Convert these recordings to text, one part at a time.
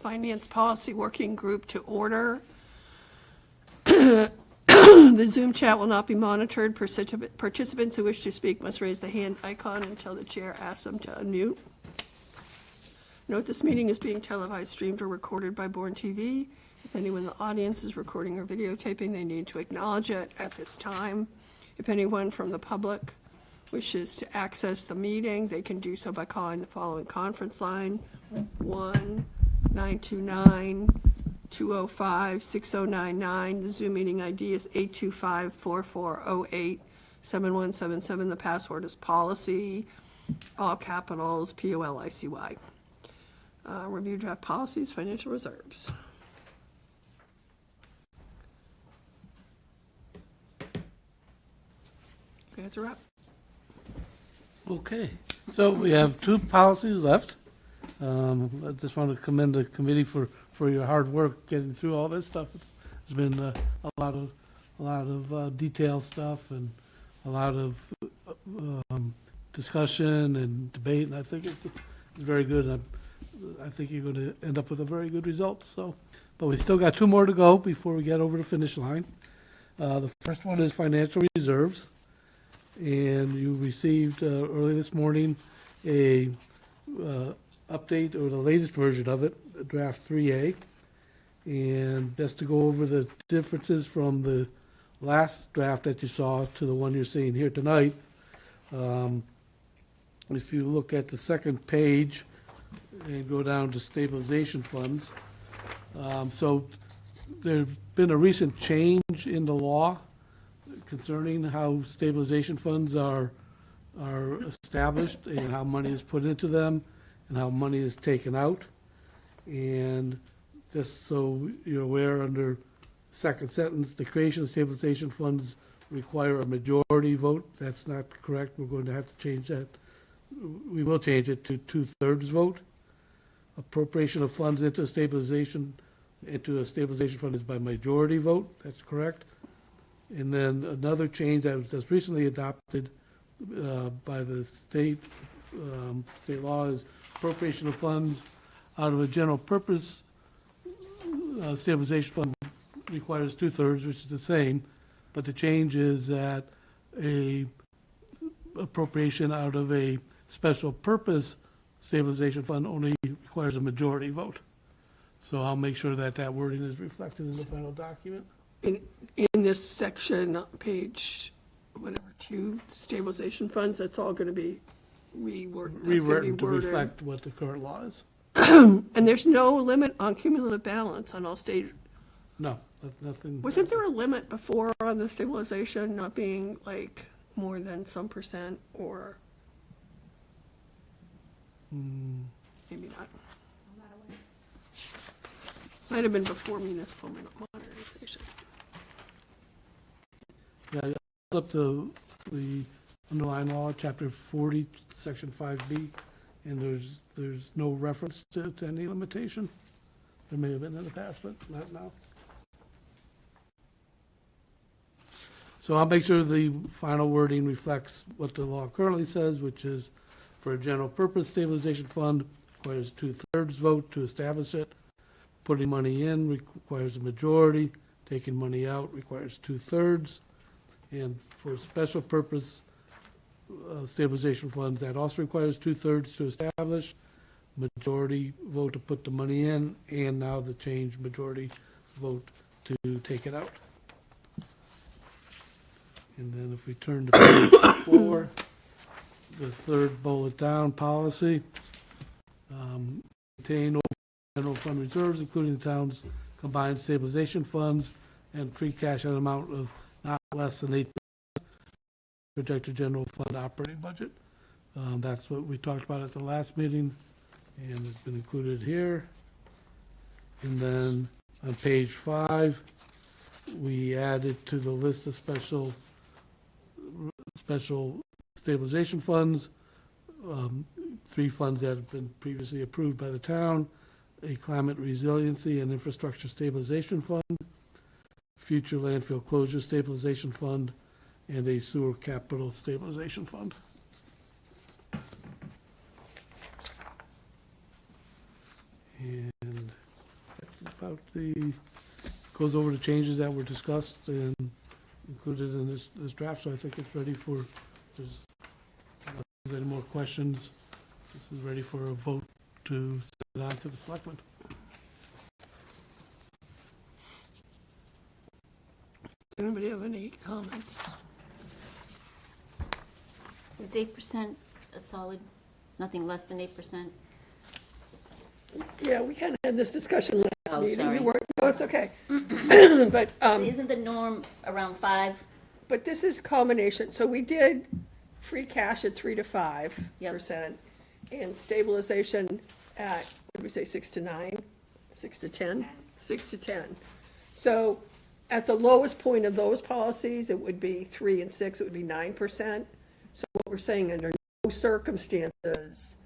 Finance Policy Working Group to order. The Zoom chat will not be monitored. Participants who wish to speak must raise the hand icon until the chair asks them to unmute. Note this meeting is being televised, streamed, or recorded by Bourne TV. If anyone in the audience is recording or videotaping, they need to acknowledge it at this time. If anyone from the public wishes to access the meeting, they can do so by calling the following conference line, 1-929-205-6099. The Zoom meeting ID is 825-4408-7177. The password is policy, all capitals, POLICY. Review draft policies, financial reserves. Okay, that's a wrap. Okay, so we have two policies left. I just want to commend the committee for your hard work getting through all this stuff. It's been a lot of detailed stuff and a lot of discussion and debate, and I think it's very good. And I think you're going to end up with a very good result. So, but we still got two more to go before we get over the finish line. The first one is financial reserves. And you received early this morning a update, or the latest version of it, draft 3A. And just to go over the differences from the last draft that you saw to the one you're seeing here tonight. If you look at the second page and go down to stabilization funds. So there's been a recent change in the law concerning how stabilization funds are established and how money is put into them and how money is taken out. And just so you're aware, under second sentence, the creation of stabilization funds require a majority vote. That's not correct. We're going to have to change that. We will change it to 2/3 vote. Appropriation of funds into a stabilization fund is by majority vote. That's correct. And then another change that was just recently adopted by the state law is appropriation of funds out of a general purpose stabilization fund requires 2/3, which is the same, but the change is that a appropriation out of a special purpose stabilization fund only requires a majority vote. So I'll make sure that that wording is reflected in the final document. In this section, page, 2, stabilization funds, that's all going to be rewritten to reflect what the current law is. And there's no limit on cumulative balance on all state. No, nothing. Wasn't there a limit before on the stabilization not being like more than some percent, or maybe not? Might have been before municipal modernization. Yeah, I looked up the underlying law, chapter 40, section 5B, and there's no reference to any limitation. There may have been in the past, but not now. So I'll make sure the final wording reflects what the law currently says, which is for a general purpose stabilization fund requires 2/3 vote to establish it. Putting money in requires a majority. Taking money out requires 2/3. And for special purpose stabilization funds, that also requires 2/3 to establish, majority vote to put the money in, and now the change majority vote to take it out. And then if we turn to page 4, the third bullet down, policy, maintain general fund reserves, including the town's combined stabilization funds and free cash at an amount of not less than 8% projected general fund operating budget. That's what we talked about at the last meeting, and it's been included here. And then on page 5, we added to the list of special stabilization funds, 3 funds that have been previously approved by the town, a climate resiliency and infrastructure stabilization fund, future landfill closure stabilization fund, and a sewer capital stabilization fund. And out goes over the changes that were discussed and included in this draft, so I think it's ready for, if there's any more questions, this is ready for a vote to send it on to the selectmen. Does anybody have any comments? Is 8% a solid, nothing less than 8%? Yeah, we kind of had this discussion last Oh, meeting. sorry. You weren't, no, it's okay. But, Isn't the norm around 5? but this is culmination, so we did free cash at 3 to 5%. And stabilization at, what did we say, 6 to 9? 6 to 10? 6 to 10. So at the lowest point of those policies, it would be 3 and 6, it would be 9%. So what we're saying, under no circumstances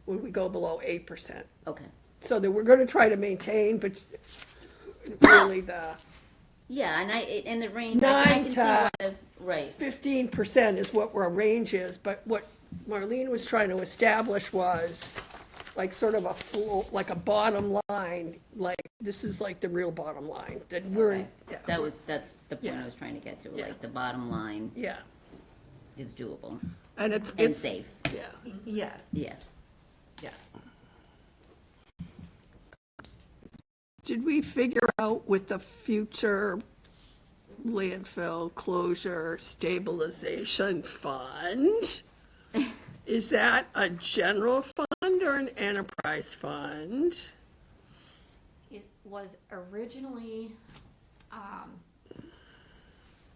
would we go below 8%. Okay. So that we're going to try to maintain, but really the Yeah, and the range, I 9 can see to why, right. 15% is what our range is, but what Marlene was trying to establish was like sort of a full, like a bottom line, like this is like the real bottom line, that we're, Okay. yeah, That's the point Yeah. I was trying to get to, Yeah. like the bottom line yeah. is doable And it's and it's safe. Yeah. Yeah, Yeah. yes. Did we figure out with the future landfill closure stabilization fund? Is that a general fund or an enterprise fund? It was originally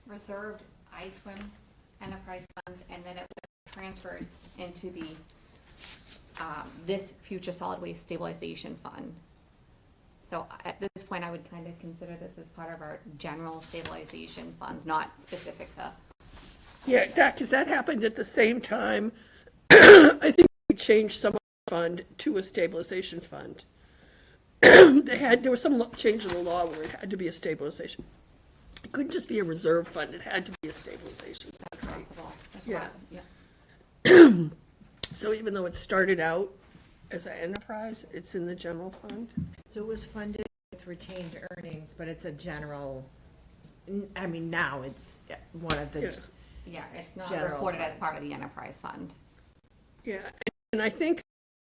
reserved ISWIM enterprise funds, and then it was transferred into the this future solid waste stabilization fund. So at this point, I would kind of consider this as part of our general stabilization funds, not specific to. Yeah, because that happened at the same time. I think we changed some of the fund to a stabilization fund. There was some change in the law where it had to be a stabilization. It couldn't just be a reserve fund, it had to be a stabilization fund, right? Possible. That's Yeah. what- yeah. So even though it started out as an enterprise, it's in the general fund? So it was funded with retained earnings, but it's a general, I mean, now it's one of Yeah. the, Yeah, it's not General reported as fund. part of the enterprise fund. Yeah, and I think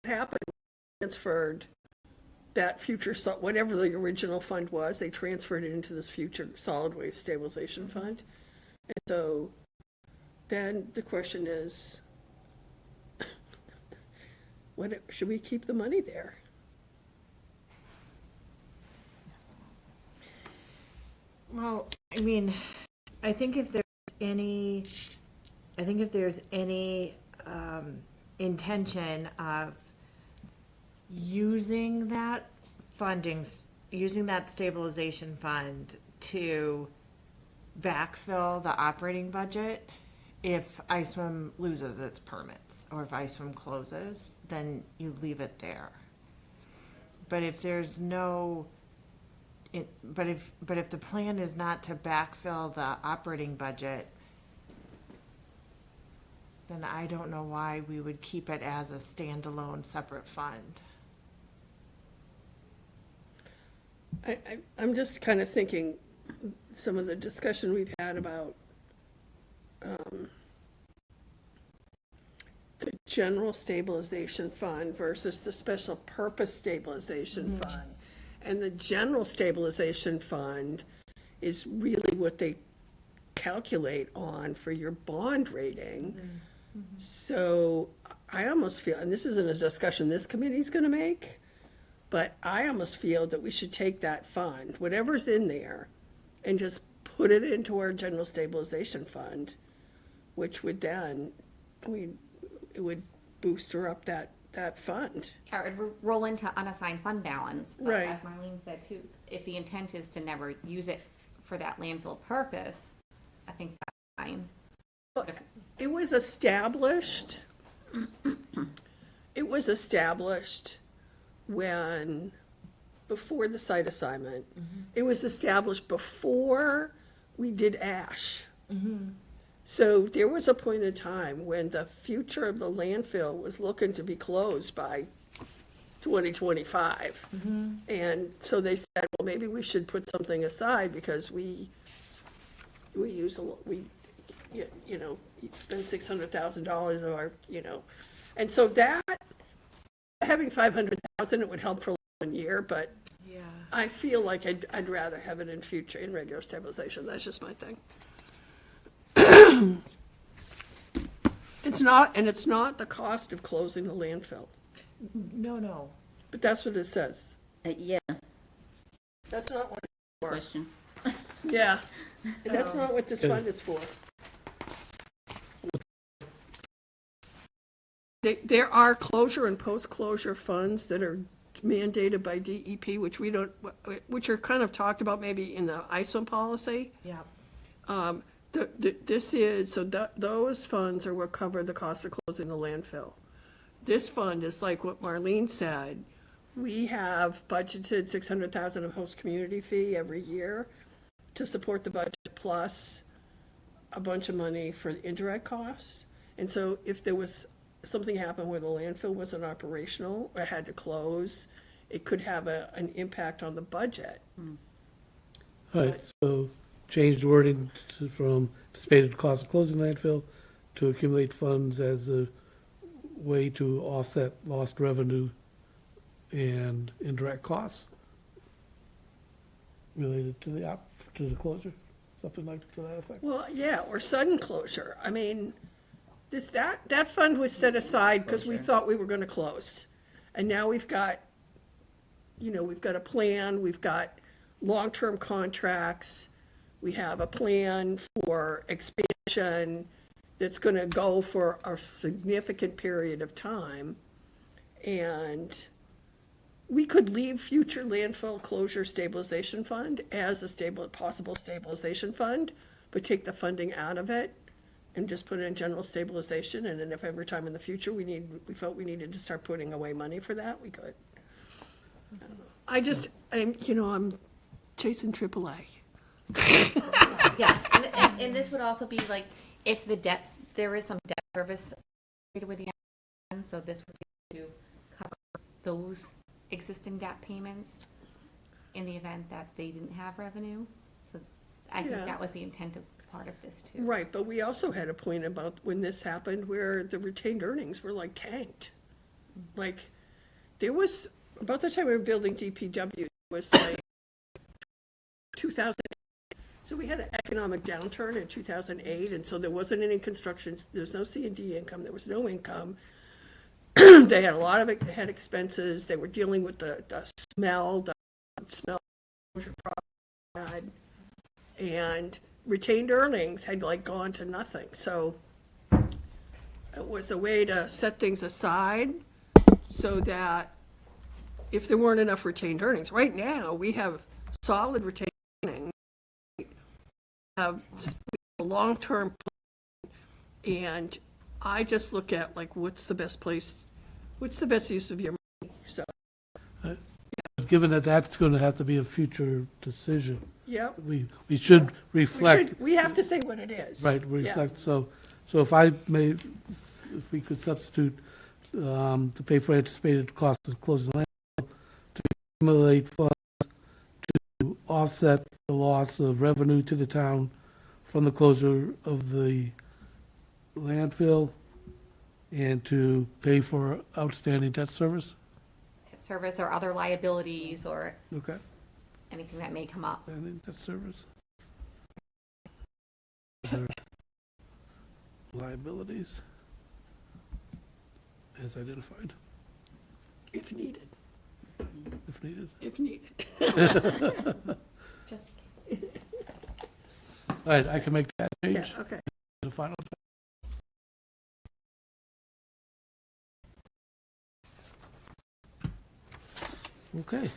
what happened, transferred that future, whatever the original fund was, they transferred it into this future solid waste stabilization fund. And so then the question is, should we keep the money there? well, I mean, I think if there's any intention of using that using that stabilization fund to backfill the operating budget, if ISWIM loses its permits, or if ISWIM closes, then you leave it there. But if there's no, but if the plan is not to backfill the operating budget, then I don't know why we would keep it as a standalone separate fund. I'm just kind of thinking, some of the discussion we've had about the general stabilization fund versus the special purpose stabilization fund. And the general stabilization fund is really what they calculate on for your bond rating. So I almost feel, and this isn't a discussion this committee's going to make, but I almost feel that we should take that fund, whatever's in there, and just put it into our general stabilization fund, which would then, I mean, it would booster up that fund. Or it would roll into unassigned fund balance. But Right. as Marlene said too, if the intent is to never use it for that landfill purpose, I think that's fine. It was established, before the site assignment. It was established before we did ash. So there was a point in time when the future of the landfill was looking to be closed by 2025. And so they said, well, maybe we should put something aside because we use you know, spend $600,000 of our, you know, and so that, having 500,000, it would help for 1 year, but Yeah. I feel like I'd rather have it in future, in regular stabilization. That's just my thing. It's not the cost of closing the landfill, No. but that's what it says. Yeah, That's not what it's for. question. Yeah, and that's not what this fund is for. There are closure and post-closure funds that are mandated by DEP, which are kind of talked about maybe in the ISO policy. Yeah. Those funds are what cover the cost of closing the landfill. This fund is like what Marlene said. We have budgeted 600,000 of host community fee every year to support the budget, plus a bunch of money for the indirect costs. And so if there was something happened where the landfill wasn't operational or had to close, it could have an impact on the budget. All right, so change the wording from anticipated cost of closing landfill to accumulate funds as a way to offset lost revenue and indirect costs related to the closure, something like to that effect. Well, yeah, or sudden closure. I mean, that fund was set aside because we thought we were gonna close. And now we've got a plan, we've got long-term contracts, we have a plan for expansion that's gonna go for a significant period of time. And we could leave future landfill closure stabilization fund as a possible stabilization fund, but take the funding out of it and just put it in general stabilization, and then if every time in the future we felt we needed to start putting away money for that, we could. I'm chasing AAA. Yeah, and this would also be like, if there is some debt service with the end, so this would be to cover those existing debt payments in the event that they didn't have revenue. So I think Yeah. that was the intent of part of this too. Right, but we also had a point about when this happened where the retained earnings were like tanked. Like, there was, about the time we were building DPW, it was like 2008. So we had an economic downturn in 2008, and so there wasn't any construction, there was no C&D income, there was no income. They had a lot of had expenses, they were dealing with the smell exposure problem, and retained earnings had like gone to nothing. So it was a way to set things aside so that if there weren't enough retained earnings, right now we have solid retained earnings, we have a long-term plan, and I just look at like what's the best use of your money. So Given that that's going to have to be a future decision, yep, we should reflect. we have to say what it is. Right, Yeah. reflect, so if we could substitute, to pay for anticipated costs of closing landfill, to accumulate funds to offset the loss of revenue to the town from the closure of the landfill, and to pay for outstanding debt service, Debt service or other liabilities or okay, anything that may come up. outstanding debt service. Other liabilities as identified, If needed, if needed. if needed. Just All right, I can make that Yeah, change, okay. the final. Okay,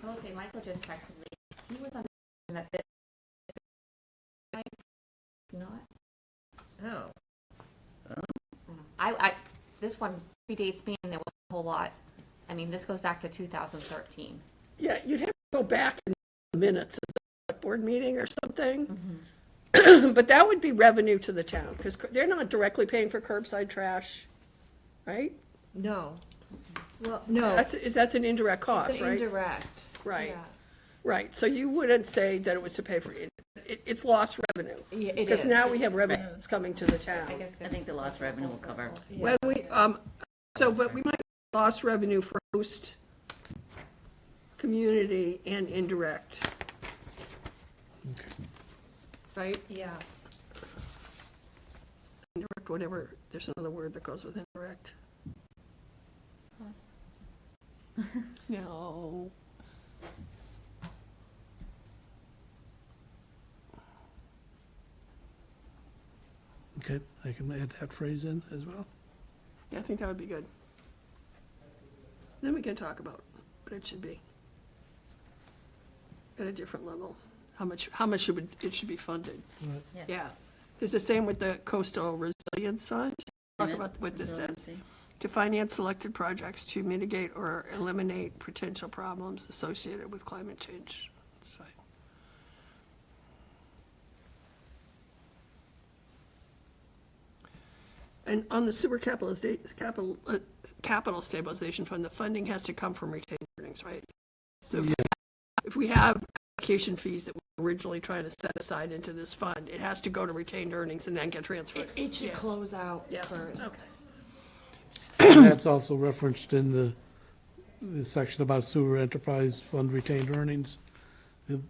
I will say, Michael just texted me. He was on that this. Not. Oh. This one predates me, and there was a whole lot. I mean, this goes back to 2013. Yeah, you'd have to go back in the minutes of the board meeting or something. But that would be revenue to the town, because they're not directly paying for curbside trash, right? No. Well, no. That's an indirect cost, It's an right? indirect. right, Yeah. right. So you wouldn't say that it was to pay for it. It's lost revenue. Yeah, it Because is. now we have revenue that's coming to the town. I guess I think the lost revenue will cover. When we, but we might have lost revenue for host, community, and indirect, Okay. right? Yeah. Indirect, whatever, there's another word that goes with indirect. No. Okay, I can add that phrase in as well. Yeah, I think that would be good. Then we can talk about what it should be. At a different level, how much it should be funded. Right. Yeah, because the same with the coastal resilience fund. Talk about what this says. To finance selected projects to mitigate or eliminate potential problems associated with climate change. That's fine. And on the sewer capital stabilization fund, the funding has to come from retained earnings, right? So if we have application fees that we were originally trying to set aside into this fund, it has to go to retained earnings and then get transferred. It should Yes. close out Yeah, first. okay. And that's also referenced in the section about sewer enterprise fund retained earnings. The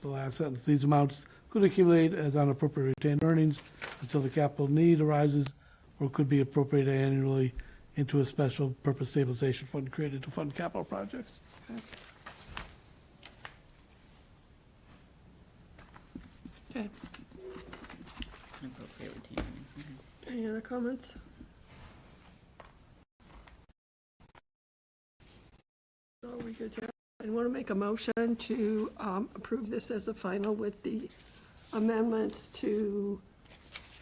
last sentence, these amounts could accumulate as unappropriated retained earnings until the capital need arises or could be appropriated annually into a special purpose stabilization fund created to fund capital projects. Okay, Appropriate retained earnings. any other comments? So are we good here? I want to make a motion to approve this as a final with the amendments to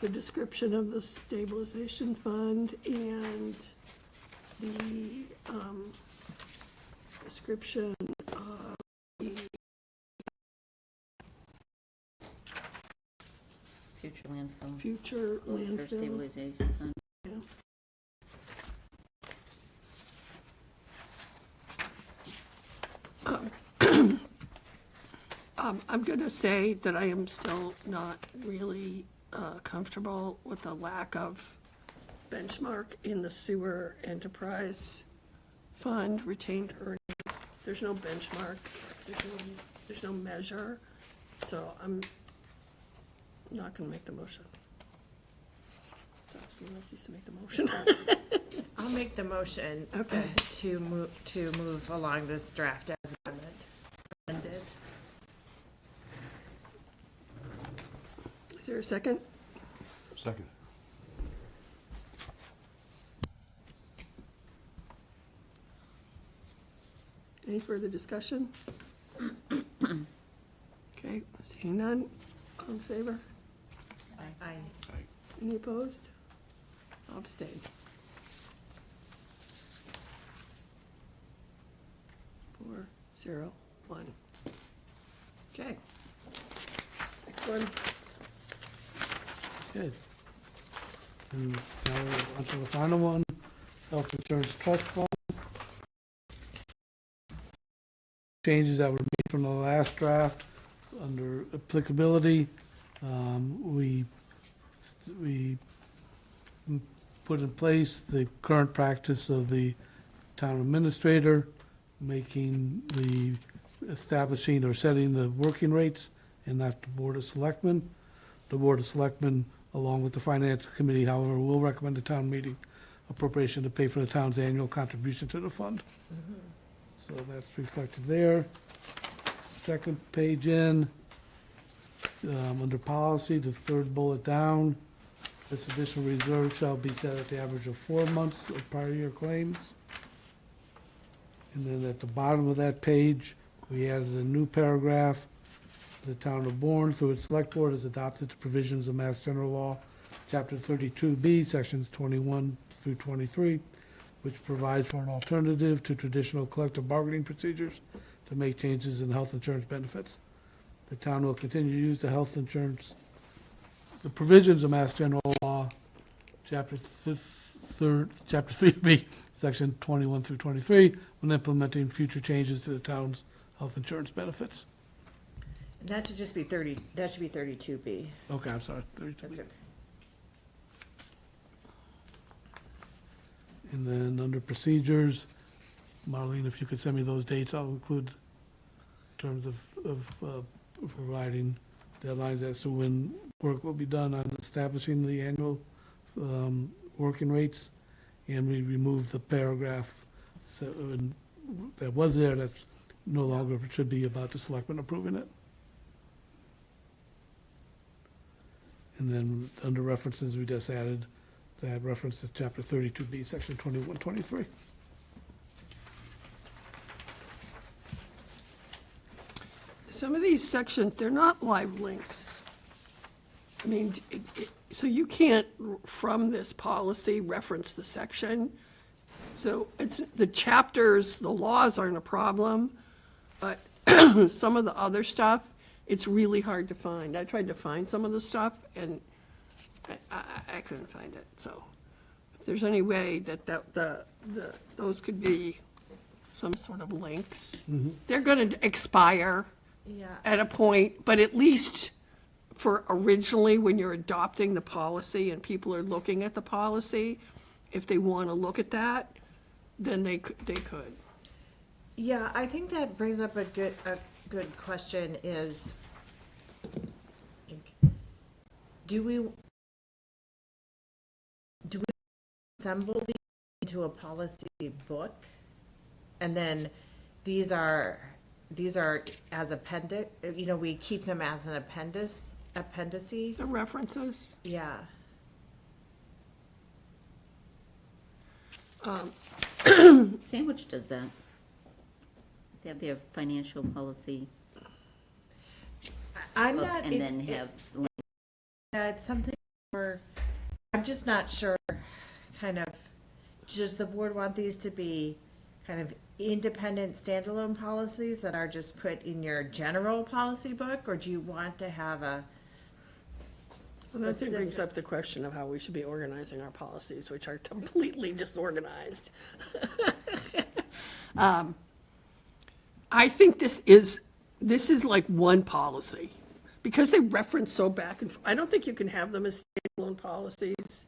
the description of the stabilization fund and the description of the Future landfill. future Closure landfill. stabilization fund. Yeah. I'm going to say that I am still not really comfortable with the lack of benchmark in the sewer enterprise fund retained earnings. There's no benchmark, there's no measure, so I'm not going to make the motion. So someone else needs to make the motion. I'll make the motion. Okay. To move along this draft as amended. Is there a second? Second. Any further discussion? Okay, seeing none, all in favor? Aye. Any opposed? I'll abstain. 4, 0, 1. Okay. Next one. Okay. And now we're on to the final one, health insurance trust fund. Changes that were made from the last draft under applicability. We put in place the current practice of the town administrator establishing or setting the working rates, and not the Board of Selectmen. The Board of Selectmen, along with the Finance Committee, however, will recommend a town meeting appropriation to pay for the town's annual contribution to the fund. So that's reflected there. Second page in, under policy, the third bullet down, this additional reserve shall be set at the average of 4 months of prior year claims. And then at the bottom of that page, we added a new paragraph. The town of Bourne, through its select board, has adopted the provisions of Mass General Law, Chapter 32B, Sections 21 through 23, which provides for an alternative to traditional collective bargaining procedures to make changes in health insurance benefits. The town will continue to use the health insurance, the provisions of Mass General Law, Chapter 3B, Section 21 through 23, when implementing future changes to the town's health insurance benefits. And that should just be 30, that should be 32B. Okay, I'm sorry, 32B. That's it. And then under procedures, Marlene, if you could send me those dates, I'll include in terms of providing deadlines as to when work will be done on establishing the annual working rates. And we remove the paragraph that was there that's no longer should be about the selectmen approving it. And then under references, we just added that reference to chapter 32B, section 2123. Some of these sections, they're not live links. I mean, so you can't, from this policy, reference the section. So it's, the chapters, the laws aren't a problem, but some of the other stuff, it's really hard to find. I tried to find some of the stuff, and I couldn't find it, so if there's any way that those could be some sort of links. They're gonna expire Yeah. at a point, but at least for originally, when you're adopting the policy and people are looking at the policy, if they want to look at that, then they could. Yeah, I think that brings up a good question is, do we assemble these into a policy book? And then these are as appendix, we keep them as an appendice? The references, Yeah. Sandwich does that. They have their financial policy I'm book not, and then have, it's something where, I'm just not sure, kind of, does the board want these to be kind of independent standalone policies that are just put in your general policy book, or do you want to have a so that thing brings specific? up the question of how we should be organizing our policies, which are completely disorganized. I think this is like one policy, because they reference so back and, I don't think you can have them as standalone policies,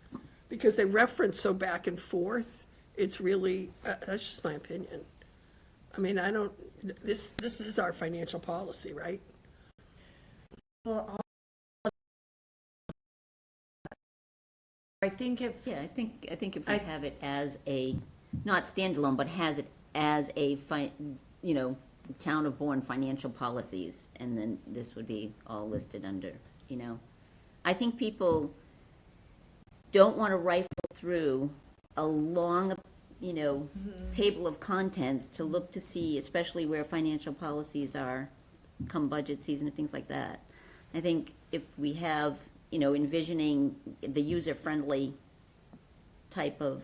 because they reference so back and forth, it's really, that's just my opinion. I mean, this is our financial policy, right? Well, I think if, yeah, I think if we have it as a, not standalone, but has it as a, Town of Bourne financial policies, and then this would be all listed under, I think people don't want to rifle through a long, table of contents to look to see, especially where financial policies are come budget season and things like that. I think if we have, envisioning the user-friendly type of,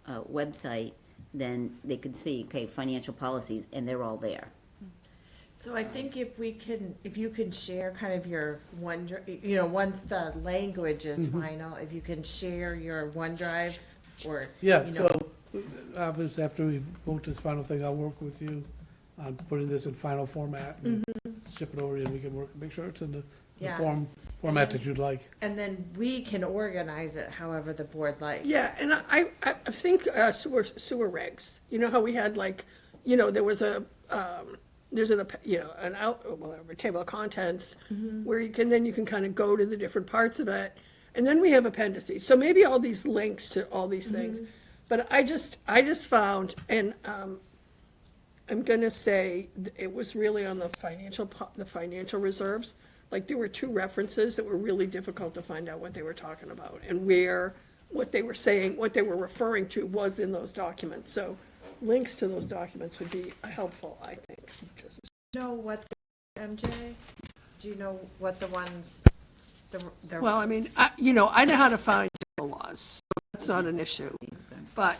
website, then they could see, okay, financial policies, and they're all there. so I think if you can share kind of your once the language is final, if you can share your OneDrive or. Yeah, so obviously after we vote this final thing, I'll work with you on putting this in final format and ship it over, and we can make sure it's in the Yeah. format that you'd like. And then we can organize it however the board likes. Yeah, and I think sewer regs, you know how we had there was a, there's a table of contents where you can kind of go to the different parts of it. And then we have appendices. So maybe all these links to all these things. But I just found, and I'm going to say it was really on the financial reserves. Like, there were two references that were really difficult to find out what they were talking about, and what they were saying, what they were referring to was in those documents. So links to those documents would be helpful, I think. Just Know what, MJ? Do you know what the ones, the. Well, I mean, I know how to find the laws, so that's not an issue. But,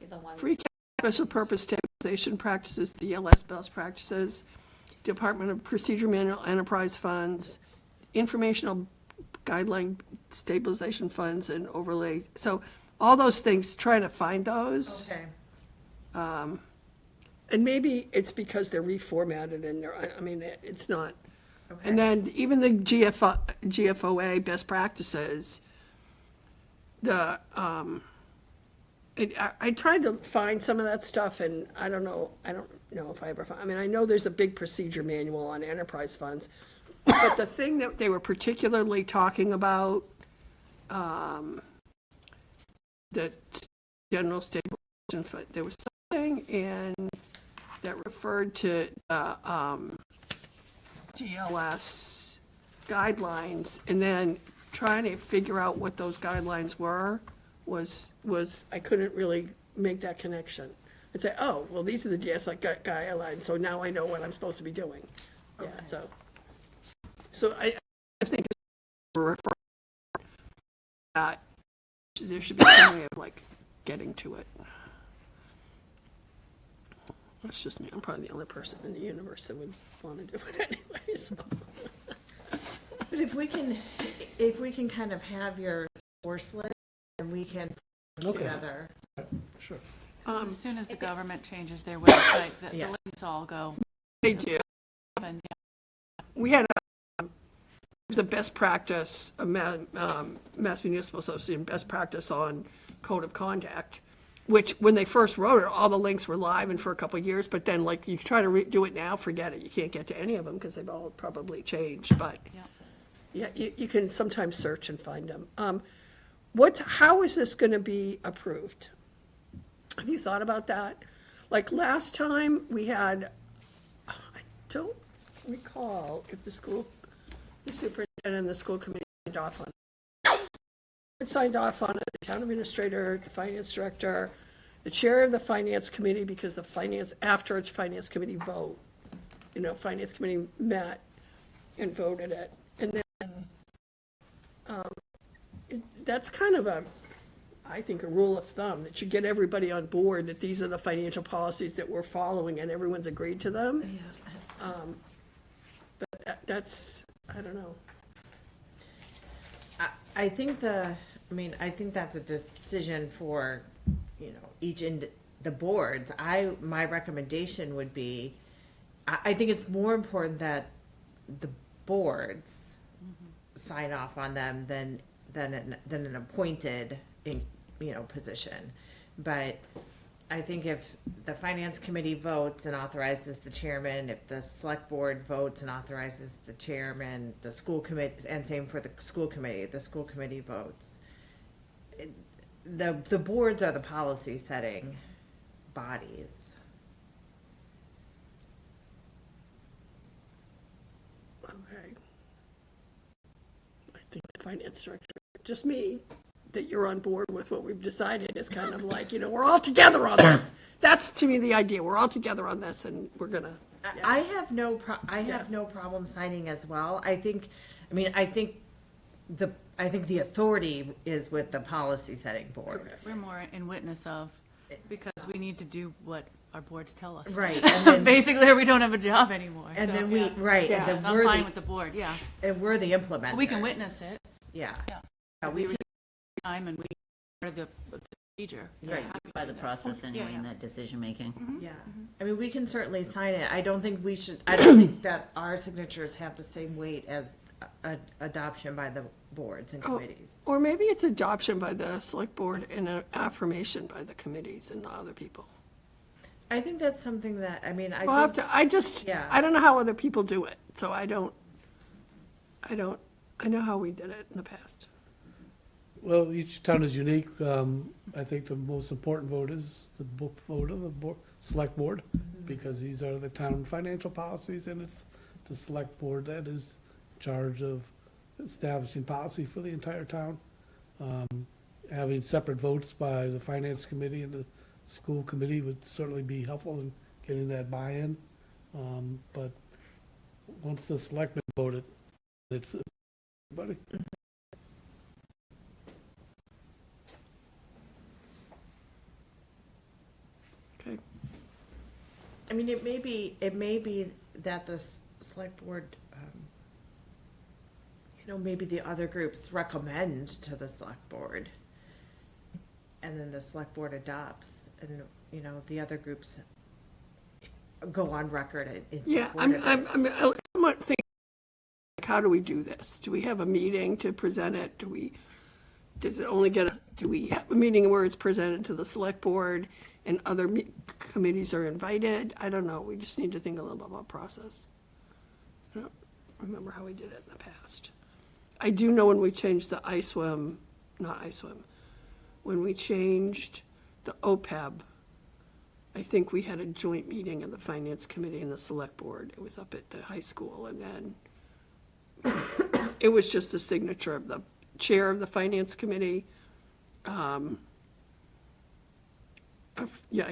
The ones, free cash, special purpose tables stabilization practices, DLS best practices, Department of Procedure Manual Enterprise Funds, informational guideline stabilization funds and overlay. So all those things, trying to find those. Okay. And maybe it's because they're reformatted and they're, I mean, it's not. Okay. And then even the GFOA best practices, I tried to find some of that stuff and I don't know if I ever found, I mean, I know there's a big procedure manual on enterprise funds, but the thing that they were particularly talking about, the general stabilization fund, there was something and that referred to DLS guidelines, and then trying to figure out what those guidelines were was I couldn't really make that connection. I'd say, oh, well, these are the DLS guidelines, so now I know what I'm supposed to be doing. Yeah, Okay. so I think it's that there should be some way of like getting to it. That's just me. I'm probably the only person in the universe that would want to do it anyway, so. But if we can kind of have your source list, and we can put Okay. together. Sure. As soon as the government changes their website, the Yeah. links all go. They do. And We had it was a best practice, Mass Municipal Association best practice on code of conduct, which when they first wrote it, all the links were live and for a couple of years, but then like you try to do it now, forget it. You can't get to any of them because they've all probably changed, but Yeah. yeah, you can sometimes search and find them. How is this going to be approved? Have you thought about that? Like last time we had, I don't recall if the superintendent and the school committee signed off on it. Signed off on it, the town administrator, the finance director, the chair of the finance committee, because after its finance committee vote, finance committee met and voted it. And then, that's kind of I think a rule of thumb, that you get everybody on board, that these are the financial policies that we're following and everyone's agreed to them. But that's, I don't know. I think that's a decision for, the boards. My recommendation would be, I think it's more important that the boards sign off on them than an appointed, position. But I think if the finance committee votes and authorizes the chairman, if the select board votes and authorizes the chairman, the school committee, and same for the school committee votes. The boards are the policy setting bodies. Okay. I think the finance director, just me, that you're on board with what we've decided is kind of like, we're all together on this. That's to me the idea. We're all together on this and we're gonna. I have no problem signing as well. I think the authority is with the policy setting board. we're more in witness of, because we need to do what our boards tell us. Right. And then, Basically, or we don't have a job anymore. and So, then we, yeah. right, Yeah. and then I'm fine with the board, yeah. we're the implementers. We can witness it, Yeah. yeah. Yeah, We we were can, time and we part of the procedure. Right, Happy by to the do that. process Yeah, anyway, yeah. in that decision-making. yeah. I mean, we can certainly sign it. I don't think that our signatures have the same weight as adoption by the boards and committees. Or maybe it's adoption by the select board and an affirmation by the committees and the other people. I think that's something that, I We'll have think, to, Yeah. I don't know how other people do it, so I know how we did it in the past. Well, each town is unique. I think the most important vote is the vote of the select board, because these are the town financial policies, and it's the select board that is in charge of establishing policy for the entire town. Having separate votes by the finance committee and the school committee would certainly be helpful in getting that buy-in. But once the selectmen voted, it's everybody. Okay. I mean, it may be that the select board, maybe the other groups recommend to the select board. And then the select board adopts and, the other groups go on record in Yeah, support of it. I'm somewhat thinking, like, how do we do this? Do we have a meeting to present it? Do we have a meeting where it's presented to the select board and other committees are invited? I don't know. We just need to think a little bit about process. I don't remember how we did it in the past. I do know when we changed the when we changed the OPEB, I think we had a joint meeting of the finance committee and the select board. It was up at the high school, and then it was just a signature of the chair of the finance committee. I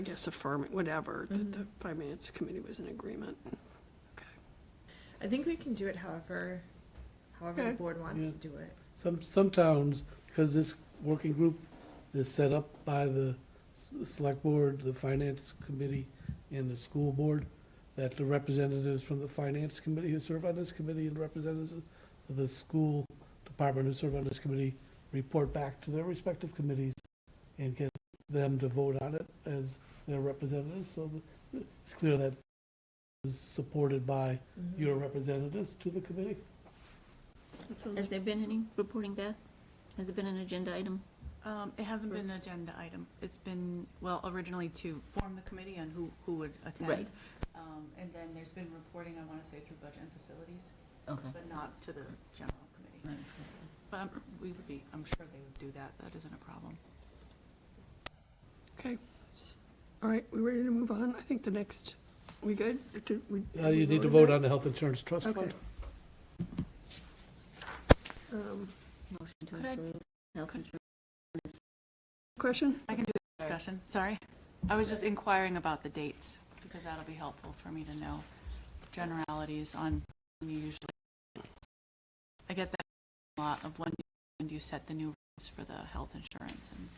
guess affirming, whatever, that the finance committee was in agreement. Okay. I think we can do it however the Okay. board wants Yeah. to do it. Some towns, because this working group is set up by the select board, the finance committee, and the school board, that the representatives from the finance committee who serve on this committee and representatives of the school department who serve on this committee report back to their respective committees and get them to vote on it as their representatives, so that it's clear that is supported by your representatives to the committee. That sounds- Has there been any reporting back? Has it been an agenda item? It hasn't been an agenda item. It's been, well, originally to form the committee on who would attend. Right. And then there's been reporting, I want to say, through budget and facilities, Okay. but not to the general committee. But I'm sure they would do that. That isn't a problem. Okay. All right, we ready to move on? I think the next, we good? You need to vote on the health insurance trust Okay. fund. Motion to Could I- approve health insurance. Question? I can do the discussion, sorry. I was just inquiring about the dates, because that'll be helpful for me to know generalities on when you usually, I get that a lot of when do you set the new rates for the health insurance and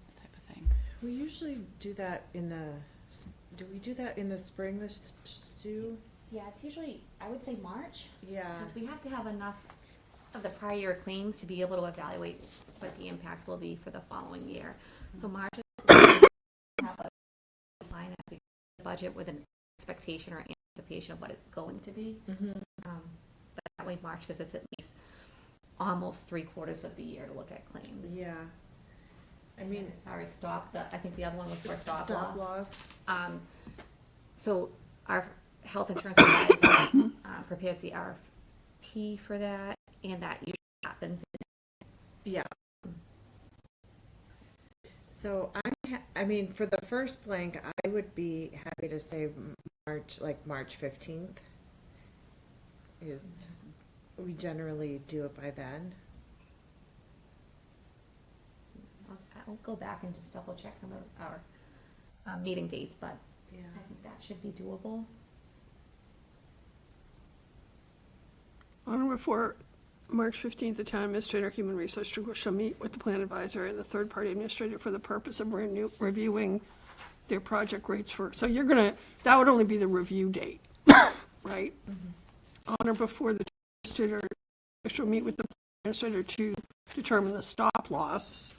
that type of thing. We usually do that do we do that in the spring, Ms. Sue? Yeah, it's usually, I would say March, Yeah. because we have to have enough of the prior year claims to be able to evaluate what the impact will be for the following year. So March is have a line up the budget with an expectation or anticipation of what it's going to be. But that way March gives us at least almost 3/4 of the year to look at claims. Yeah. I And mean, as far as I think the other one was for stop stop loss. loss. So our health insurance advisor prepares the RFP for that, and that usually happens. Yeah. So for the first blank, I would be happy to say March 15th. We generally do it by then. I'll go back and just double check some of our meeting dates, but Yeah. I think that should be doable. On or before March 15th, the town administrator, human resource director shall meet with the plan advisor and the third-party administrator for the purpose of reviewing their project rates so that would only be the review date, right? On or before the administrator shall meet with the administrator to determine the stop loss.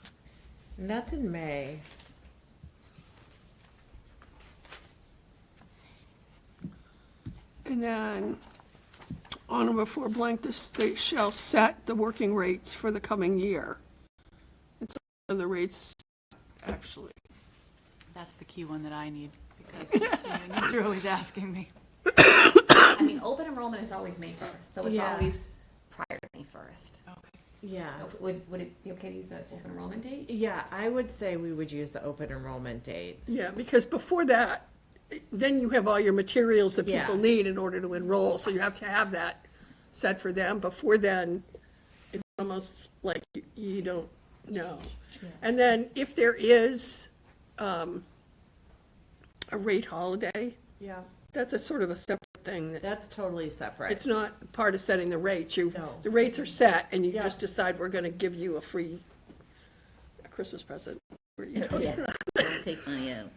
And that's in May. And then, on or before blank, the state shall set the working rates for the coming year. It's the rates, actually. That's the key one that I need, because you're always asking me. I mean, open enrollment is always May 1st, so it's Yeah. always prior to May 1st. Okay. Yeah. So would it be okay to use the open enrollment date? Yeah, I would say we would use the open enrollment date. Yeah, because before that, then you have all your materials that people Yeah. need in order to enroll, so you have to have that set for them. Before then, it's almost like you don't know. And then if there is a rate holiday, Yeah. that's a sort of a separate thing. That's totally separate. It's not part of setting the rates. No. The rates are set, and you Yeah. just decide we're gonna give you a Christmas present. Yeah. take money out.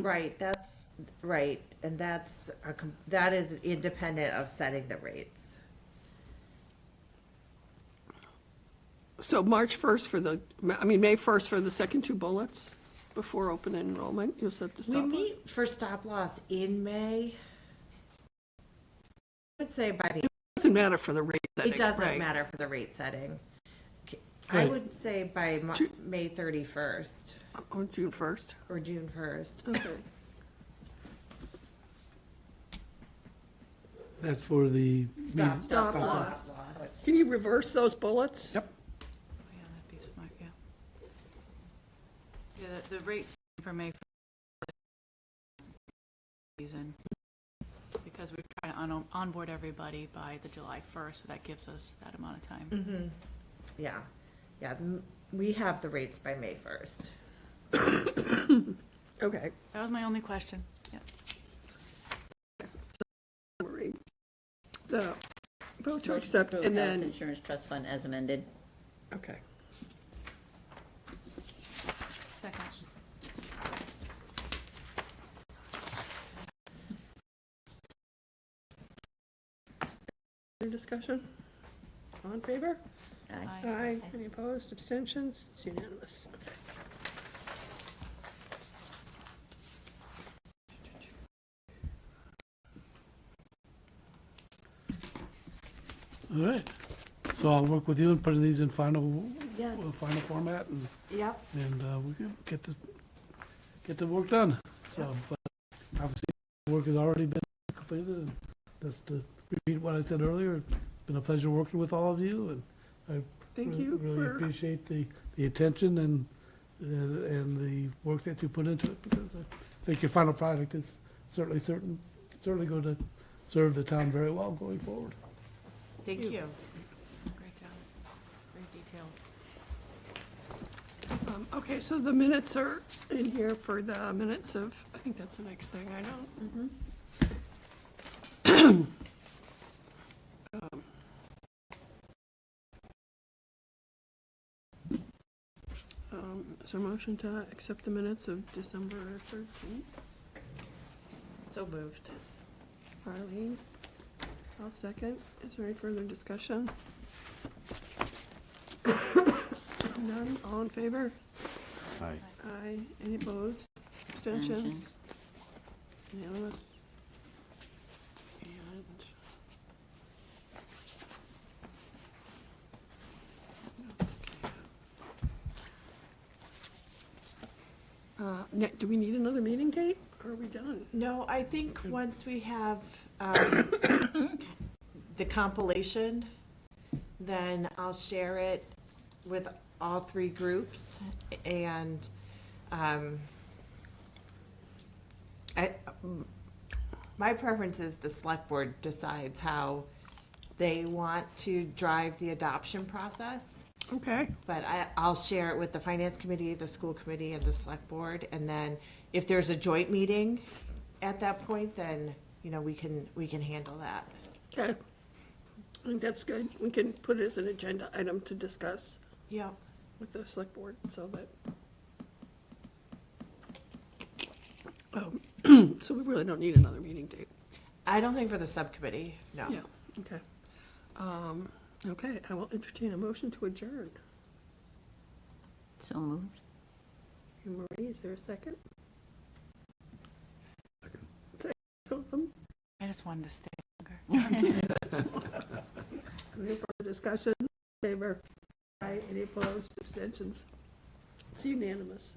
Right, that's, right, and that is independent of setting the rates. So March 1st for the, May 1st for the second two bullets before open enrollment, you'll set the We stop loss? meet for stop loss in May. I would say by the, Doesn't matter for the rate setting, it doesn't right. matter for the rate setting. I Right. would say by May 31st On June 1st? or June 1st. Okay. That's for the. Stop Stop loss. Can you reverse those bullets? Yep. Yeah, that'd be smart, yeah. Yeah, the rates for May season, because we're trying to onboard everybody by the July 1st, so that gives us that amount of time. Yeah, yeah, we have the rates by May 1st. Okay. That was my only question, yeah. Summary. The vote to Motion accept, to approve and Health then, Insurance Trust Fund as amended. okay. Second. Any discussion? All in favor? Aye. Aye. Any opposed, abstentions? It's unanimous. Okay. All right. So I'll work with you in putting these in final Yes. format, and Yep. we can get the work done. So, but obviously, the work has already been completed, and that's to repeat what I said earlier. It's been a pleasure working with all of you, and I Thank you really for, appreciate the attention and the work that you put into it, because I think your final product is certainly going to serve the town very well going forward. Thank you. Great job, very detailed. okay, so the minutes are in here for the minutes of, I think that's the next thing I know. Is there a motion to accept the minutes of December 13th? So moved. Arlene, I'll second. Is there any further discussion? None, all in favor? Aye. Aye. Any opposed? Abstentions? Unanimous? And... do we need another meeting date, or are we done? No, I think once we have the compilation, then I'll share it with all three groups, and my preference is the select board decides how they want to drive the adoption process. Okay, But I'll share it with the finance committee, the school committee, and the select board, and then if there's a joint meeting at that point, then, we can handle that. okay. I think that's good. We can put it as an agenda item to discuss Yeah. with the select board, so that, so we really don't need another meeting date. I don't think for the subcommittee, no. Yeah, okay. Okay, I will entertain a motion to adjourn. So moved. Marie, is there a second? Second. Second. I just wanted to stay longer. Any further discussion? Favor? Aye. Any opposed? Abstentions? It's unanimous.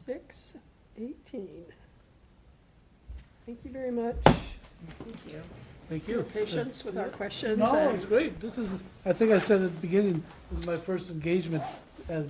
6:18. Thank you very much. Thank you. Thank For your you. patience with our questions. No, and- it's great. I think I said at the beginning, this is my first engagement as